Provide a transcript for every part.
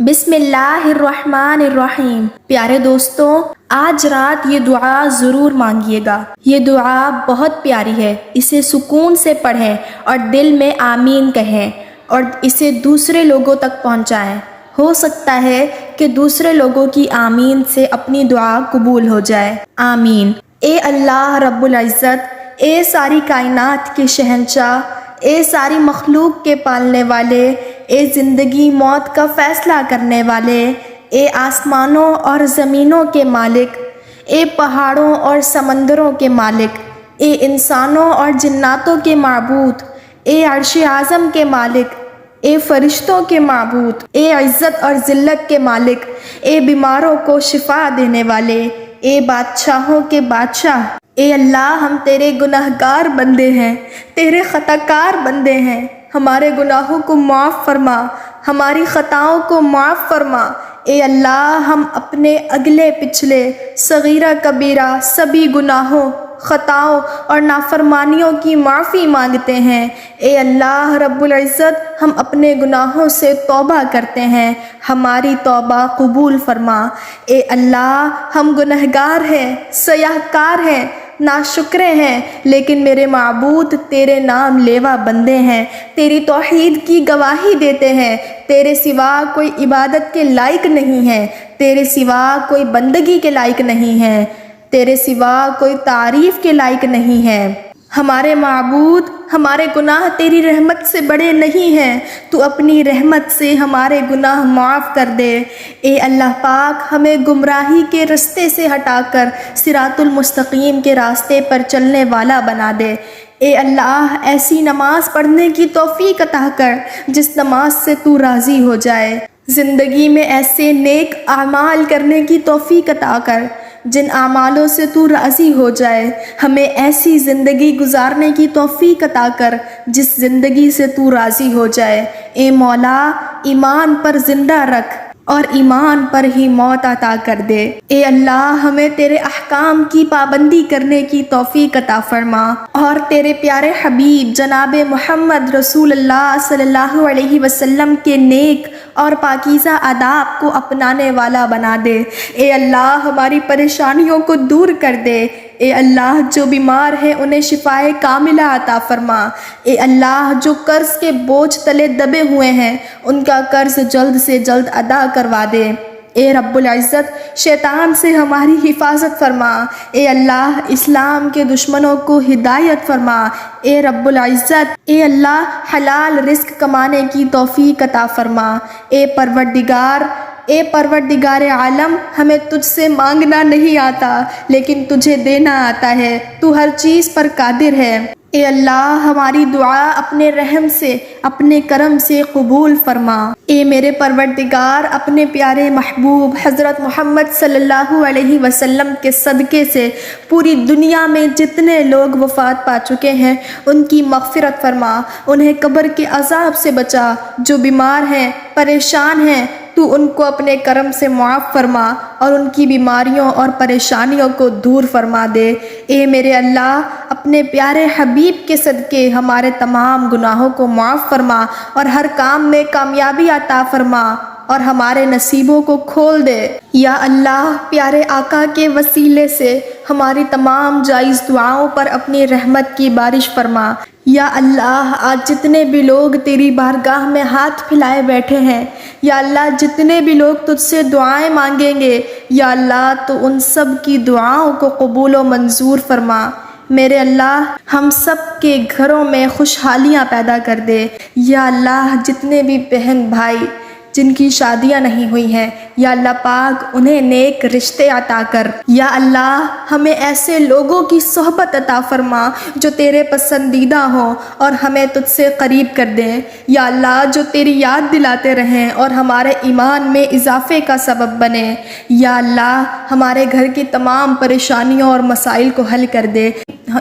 بسم اللہ الرحمن الرحیم۔ پیارے دوستوں، آج رات یہ دعا ضرور مانگیے گا۔ یہ دعا بہت پیاری ہے، اسے سکون سے پڑھیں اور دل میں آمین کہیں اور اسے دوسرے لوگوں تک پہنچائیں۔ ہو سکتا ہے کہ دوسرے لوگوں کی آمین سے اپنی دعا قبول ہو جائے۔ آمین۔ اے اللہ رب العزت، اے ساری کائنات کے شہنشاہ، اے ساری مخلوق کے پالنے والے، اے زندگی موت کا فیصلہ کرنے والے، اے آسمانوں اور زمینوں کے مالک، اے پہاڑوں اور سمندروں کے مالک، اے انسانوں اور جناتوں کے معبود، اے عرش اعظم کے مالک، اے فرشتوں کے معبود، اے عزت اور ذلت کے مالک، اے بیماروں کو شفا دینے والے، اے بادشاہوں کے بادشاہ، اے اللہ ہم تیرے گناہگار بندے ہیں، تیرے خطا کار بندے ہیں، ہمارے گناہوں کو معاف فرما، ہماری خطاؤں کو معاف فرما۔ اے اللہ ہم اپنے اگلے پچھلے صغیرہ کبیرہ سبھی گناہوں، خطاؤں اور نافرمانیوں کی معافی مانگتے ہیں۔ اے اللہ رب العزت، ہم اپنے گناہوں سے توبہ کرتے ہیں، ہماری توبہ قبول فرما۔ اے اللہ ہم گنہگار ہیں، سیاہ کار ہیں، ناشکرے ہیں، لیکن میرے معبود تیرے نام لیوا بندے ہیں، تیری توحید کی گواہی دیتے ہیں۔ تیرے سوا کوئی عبادت کے لائق نہیں ہے، تیرے سوا کوئی بندگی کے لائق نہیں ہے، تیرے سوا کوئی تعریف کے لائق نہیں ہے۔ ہمارے معبود، ہمارے گناہ تیری رحمت سے بڑے نہیں ہیں، تو اپنی رحمت سے ہمارے گناہ معاف کر دے۔ اے اللہ پاک، ہمیں گمراہی کے رستے سے ہٹا کر صراط المستقیم کے راستے پر چلنے والا بنا دے۔ اے اللہ ایسی نماز پڑھنے کی توفیق عطا کر جس نماز سے تو راضی ہو جائے۔ زندگی میں ایسے نیک اعمال کرنے کی توفیق عطا کر جن اعمالوں سے تو راضی ہو جائے۔ ہمیں ایسی زندگی گزارنے کی توفیق عطا کر جس زندگی سے تو راضی ہو جائے۔ اے مولا، ایمان پر زندہ رکھ اور ایمان پر ہی موت عطا کر دے۔ اے اللہ ہمیں تیرے احکام کی پابندی کرنے کی توفیق عطا فرما اور تیرے پیارے حبیب جناب محمد رسول اللہ صلی اللہ علیہ وسلم کے نیک اور پاکیزہ آداب کو اپنانے والا بنا دے۔ اے اللہ ہماری پریشانیوں کو دور کر دے۔ اے اللہ جو بیمار ہیں انہیں شفائے کاملہ عطا فرما۔ اے اللہ جو قرض کے بوجھ تلے دبے ہوئے ہیں ان کا قرض جلد سے جلد ادا کروا دے۔ اے رب العزت شیطان سے ہماری حفاظت فرما۔ اے اللہ اسلام کے دشمنوں کو ہدایت فرما۔ اے رب العزت، اے اللہ حلال رزق کمانے کی توفیق عطا فرما۔ اے پروردگار عالم، ہمیں تجھ سے مانگنا نہیں آتا لیکن تجھے دینا آتا ہے، تو ہر چیز پر قادر ہے۔ اے اللہ ہماری دعا اپنے رحم سے، اپنے کرم سے قبول فرما۔ اے میرے پروردگار، اپنے پیارے محبوب حضرت محمد صلی اللہ علیہ وسلم کے صدقے سے پوری دنیا میں جتنے لوگ وفات پا چکے ہیں ان کی مغفرت فرما، انہیں قبر کے عذاب سے بچا۔ جو بیمار ہیں، پریشان ہیں، تو ان کو اپنے کرم سے معاف فرما اور ان کی بیماریوں اور پریشانیوں کو دور فرما دے۔ اے میرے اللہ، اپنے پیارے حبیب کے صدقے ہمارے تمام گناہوں کو معاف فرما اور ہر کام میں کامیابی عطا فرما اور ہمارے نصیبوں کو کھول دے۔ یا اللہ پیارے آقا کے وسیلے سے ہماری تمام جائز دعاؤں پر اپنی رحمت کی بارش فرما۔ یا اللہ آج جتنے بھی لوگ تیری بارگاہ میں ہاتھ پھیلائے بیٹھے ہیں، یا اللہ جتنے بھی لوگ تجھ سے دعائیں مانگیں گے، یا اللہ تو ان سب کی دعاؤں کو قبول و منظور فرما۔ میرے اللہ ہم سب کے گھروں میں خوشحالیاں پیدا کر دے۔ یا اللہ جتنے بھی بہن بھائی جن کی شادیاں نہیں ہوئی ہیں، یا اللہ پاک انہیں نیک رشتے عطا کر۔ یا اللہ ہمیں ایسے لوگوں کی صحبت عطا فرما جو تیرے پسندیدہ ہوں اور ہمیں تجھ سے قریب کر دیں۔ یا اللہ جو تیری یاد دلاتے رہیں اور ہمارے ایمان میں اضافے کا سبب بنے۔ یا اللہ ہمارے گھر کی تمام پریشانیوں اور مسائل کو حل کر دے۔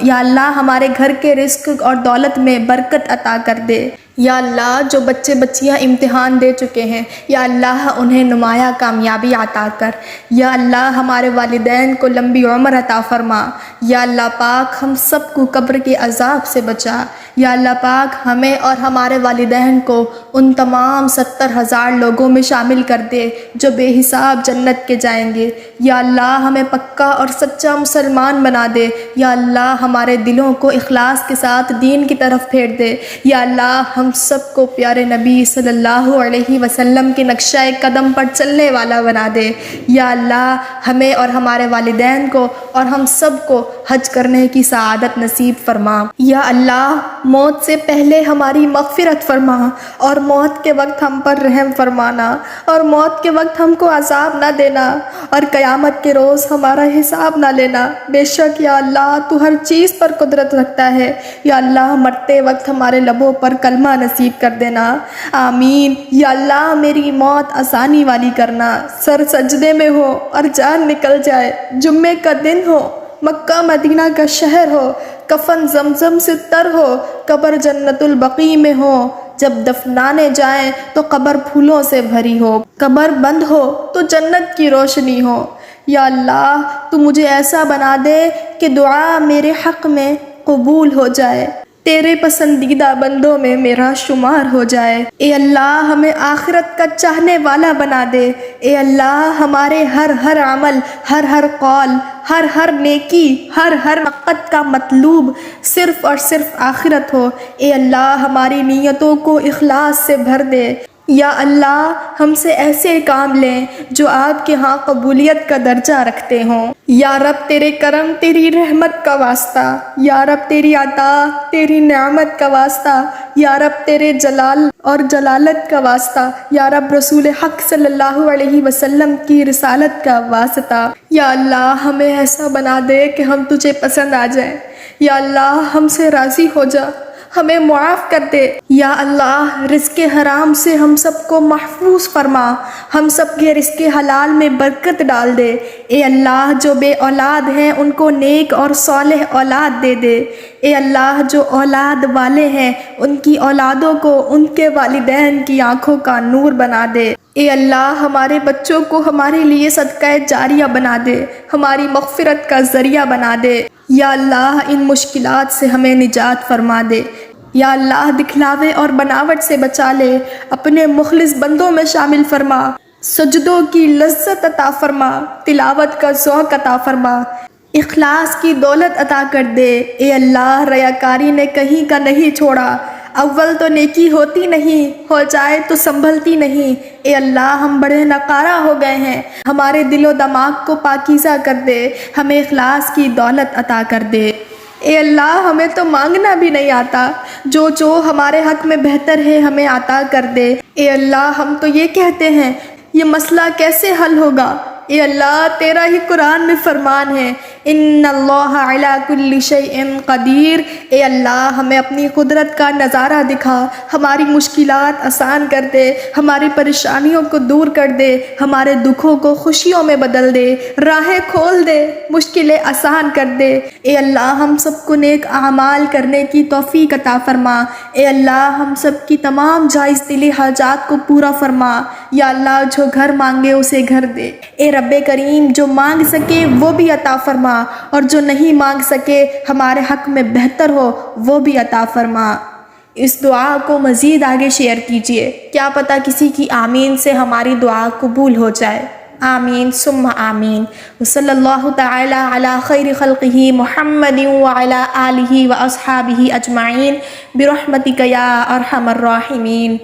یا اللہ ہمارے گھر کے رزق اور دولت میں برکت عطا کر دے۔ یا اللہ جو بچے بچیاں امتحان دے چکے ہیں یا اللہ انہیں نمایاں کامیابی عطا کر۔ یا اللہ ہمارے والدین کو لمبی عمر عطا فرما۔ یا اللہ پاک ہم سب کو قبر کے عذاب سے بچا۔ یا اللہ پاک ہمیں اور ہمارے والدین کو ان تمام 70,000 لوگوں میں شامل کر دے جو بے حساب جنت کے جائیں گے۔ یا اللہ ہمیں پکا اور سچا مسلمان بنا دے۔ یا اللہ ہمارے دلوں کو اخلاص کے ساتھ دین کی طرف پھیر دے۔ یا اللہ ہم سب کو پیارے نبی صلی اللہ علیہ وسلم کے نقشہ قدم پر چلنے والا بنا دے۔ یا اللہ ہمیں اور ہمارے والدین کو اور ہم سب کو حج کرنے کی سعادت نصیب فرما۔ یا اللہ موت سے پہلے ہماری مغفرت فرما اور موت کے وقت ہم پر رحم فرمانا اور موت کے وقت ہم کو عذاب نہ دینا اور قیامت کے روز ہمارا حساب نہ لینا۔ بے شک یا اللہ تو ہر چیز پر قدرت رکھتا ہے۔ یا اللہ مرتے وقت ہمارے لبوں پر کلمہ نصیب کر دینا، آمین۔ یا اللہ میری موت آسانی والی کرنا، سر سجدے میں ہو اور جان نکل جائے، جمعے کا دن ہو، مکہ مدینہ کا شہر ہو، کفن زمزم سے تر ہو، قبر جنت البقیع میں ہو، جب دفنانے جائیں تو قبر پھولوں سے بھری ہو، قبر بند ہو تو جنت کی روشنی ہو۔ یا اللہ تو مجھے ایسا بنا دے کہ دعا میرے حق میں قبول ہو جائے، تیرے پسندیدہ بندوں میں میرا شمار ہو جائے۔ اے اللہ ہمیں آخرت کا چاہنے والا بنا دے۔ اے اللہ ہمارے ہر عمل، ہر قول، ہر نیکی، ہر وقت کا مطلوب صرف اور صرف آخرت ہو۔ اے اللہ ہماری نیتوں کو اخلاص سے بھر دے۔ یا اللہ ہم سے ایسے کام لیں جو آپ کے ہاں قبولیت کا درجہ رکھتے ہوں۔ یا رب تیرے کرم تیری رحمت کا واسطہ، یا رب تیری عطا تیری نعمت کا واسطہ، یا رب تیرے جلال اور جلالت کا واسطہ، یا رب رسول حق صلی اللہ علیہ وسلم کی رسالت کا واسطہ۔ یا اللہ ہمیں ایسا بنا دے کہ ہم تجھے پسند آ جائیں۔ یا اللہ ہم سے راضی ہو جا، ہمیں معاف کر دے۔ یا اللہ رزق حرام سے ہم سب کو محفوظ فرما، ہم سب کے رزق حلال میں برکت ڈال دے۔ اے اللہ جو بے اولاد ہیں ان کو نیک اور صالح اولاد دے دے۔ اے اللہ جو اولاد والے ہیں ان کی اولادوں کو ان کے والدین کی آنکھوں کا نور بنا دے۔ اے اللہ ہمارے بچوں کو ہمارے لیے صدقہ جاریہ بنا دے، ہماری مغفرت کا ذریعہ بنا دے۔ یا اللہ ان مشکلات سے ہمیں نجات فرما دے۔ یا اللہ دکھلاوے اور بناوٹ سے بچا لے، اپنے مخلص بندوں میں شامل فرما، سجدوں کی لذت عطا فرما، تلاوت کا ذوق عطا فرما، اخلاص کی دولت عطا کر دے۔ اے اللہ ریاکاری نے کہیں کا نہیں چھوڑا، اول تو نیکی ہوتی نہیں، ہو جائے تو سنبھلتی نہیں۔ اے اللہ ہم بڑے ناکارہ ہو گئے ہیں، ہمارے دل و دماغ کو پاکیزہ کر دے، ہمیں اخلاص کی دولت عطا کر دے۔ اے اللہ ہمیں تو مانگنا بھی نہیں آتا، جو ہمارے حق میں بہتر ہے ہمیں عطا کر دے۔ اے اللہ ہم تو یہ کہتے ہیں یہ مسئلہ کیسے حل ہوگا؟ اے اللہ تیرا ہی قرآن میں فرمان ہے، ان اللہ علی کل شیء قدیر۔ اے اللہ ہمیں اپنی قدرت کا نظارہ دکھا، ہماری مشکلات آسان کر دے، ہماری پریشانیوں کو دور کر دے، ہمارے دکھوں کو خوشیوں میں بدل دے، راہیں کھول دے، مشکلیں آسان کر دے۔ اے اللہ ہم سب کو نیک اعمال کرنے کی توفیق عطا فرما۔ اے اللہ ہم سب کی تمام جائز دلی حاجات کو پورا فرما۔ یا اللہ جو گھر مانگے اسے گھر دے۔ اے رب کریم جو مانگ سکے وہ بھی عطا فرما، اور جو نہیں مانگ سکے ہمارے حق میں بہتر ہو وہ بھی عطا فرما۔ اس دعا کو مزید آگے شیئر کیجئے، کیا پتہ کسی کی آمین سے ہماری دعا قبول ہو جائے۔ آمین ثم آمین۔ وصلی اللہ تعالی علی خیر خلقہ محمد وعلی آلہ واصحابہ اجمعین برحمتک یا ارحم الراحمین۔